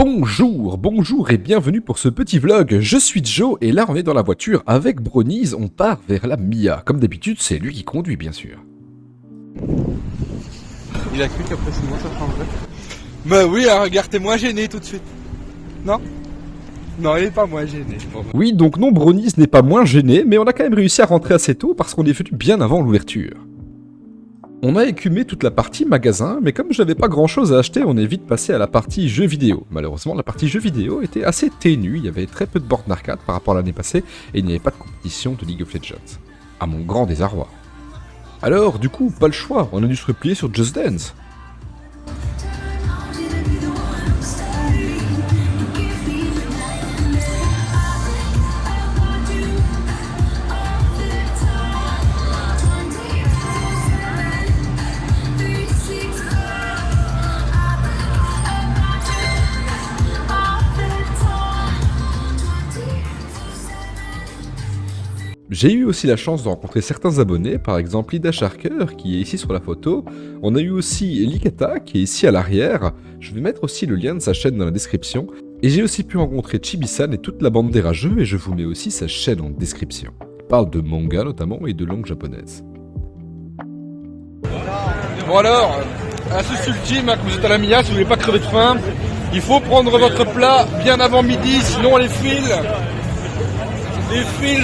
Bonjour et bienvenue pour ce petit vlog, je suis Joe et là on est dans la voiture avec Bronies, on part vers la Mia. Comme d'habitude c'est lui qui conduit bien sûr. Il a cru qu'après 6 mois ça changerait. Bah oui, alors regarde, t'es moins gêné tout de suite. Non? Non, il est pas moins gêné. Oui donc non, Bronies n'est pas moins gêné mais on a quand même réussi à rentrer assez tôt parce qu'on est venu bien avant l'ouverture. On a écumé toute la partie magasin, mais comme je n'avais pas grand chose à acheter, on est vite passé à la partie jeux vidéo. Malheureusement, la partie jeux vidéo était assez ténue, il y avait très peu de bornes d'arcade par rapport à l'année passée, et il n'y avait pas de compétition de League of Legends. À mon grand désarroi. Alors, du coup, pas le choix, on a dû se replier sur Just Dance. J'ai eu aussi la chance de rencontrer certains abonnés, par exemple Ida Sharker qui est ici sur la photo, on a eu aussi Likata qui est ici à l'arrière, je vais mettre aussi le lien de sa chaîne dans la description, et j'ai aussi pu rencontrer Chibi-san et toute la bande des rageux et je vous mets aussi sa chaîne en description. Il parle de manga notamment et de langue japonaise. Bon alors, astuce ultime, hein, quand vous êtes à la Mia, si vous voulez pas crever de faim, il faut prendre votre plat bien avant midi, sinon les fils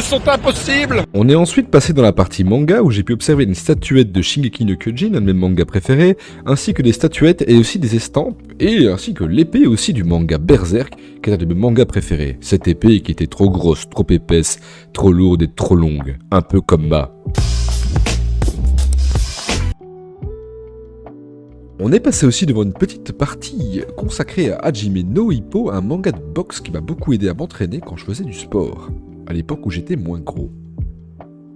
sont impossibles. On est ensuite passé dans la partie manga où j'ai pu observer une statuette de Shingeki no Kyojin, un de mes mangas préférés, ainsi que des statuettes et aussi des estampes, et ainsi que l'épée aussi du manga Berserk, qui est un de mes mangas préférés. Cette épée qui était trop grosse, trop épaisse, trop lourde et trop longue, un peu comme ma. On est passé aussi devant une petite partie consacrée à Hajime no Ippo, un manga de boxe qui m'a beaucoup aidé à m'entraîner quand je faisais du sport, à l'époque où j'étais moins gros.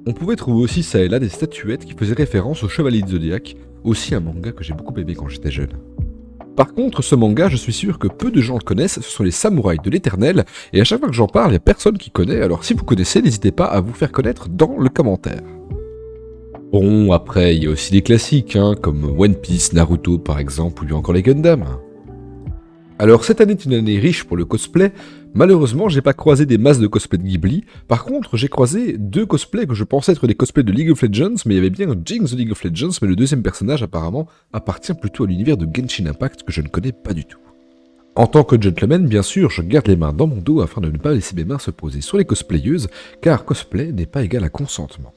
On pouvait trouver aussi ça et là des statuettes qui faisaient référence au Chevalier de Zodiac, aussi un manga que j'ai beaucoup aimé quand j'étais jeune. Par contre, ce manga, je suis sûr que peu de gens le connaissent, ce sont les Samouraïs de l'Éternel, et à chaque fois que j'en parle, il n'y a personne qui connaît, alors si vous connaissez, n'hésitez pas à vous faire connaître dans le commentaire. Bon, après, il y a aussi des classiques, hein, comme One Piece, Naruto par exemple, ou bien encore les Gundam. Alors cette année est une année riche pour le cosplay, malheureusement j'ai pas croisé des masses de cosplay de Ghibli, par contre j'ai croisé deux cosplays que je pensais être des cosplays de League of Legends, mais il y avait bien Jinx de League of Legends, mais le deuxième personnage apparemment appartient plutôt à l'univers de Genshin Impact que je ne connais pas du tout. En tant que gentleman, bien sûr, je garde les mains dans mon dos afin de ne pas laisser mes mains se poser sur les cosplayeuses, car cosplay n'est pas égal à consentement.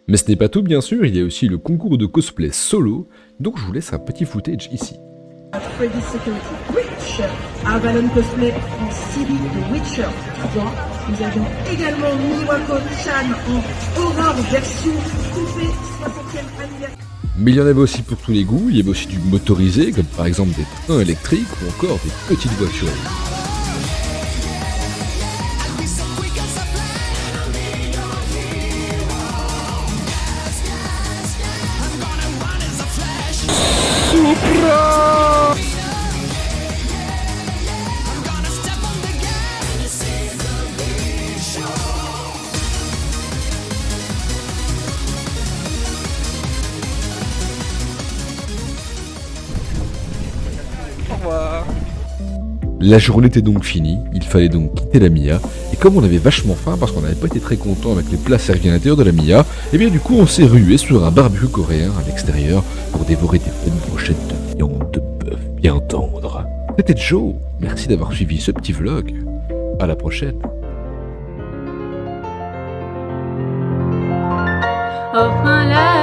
Mais ce n'est pas tout bien sûr, il y a aussi le concours de cosplay solo, donc je vous laisse un petit footage ici. Freddy Security Witch, Avalon Cosplay en Civil de Witcher 3. Nous avions également Miwako-chan en Horror version coupée 60e anniversaire. Mais il y en avait aussi pour tous les goûts, il y avait aussi du motorisé, comme par exemple des trains électriques ou encore des petites voitures. Au revoir. La journée était donc finie, il fallait donc quitter la Mia, et comme on avait vachement faim parce qu'on n'avait pas été très content avec les plats servis à l'intérieur de la Mia, et bien du coup on s'est rué sur un barbecue coréen à l'extérieur pour dévorer des bonnes brochettes de viande de bœuf bien tendre. C'était Joe, merci d'avoir suivi ce petit vlog, à la prochaine. Of my life.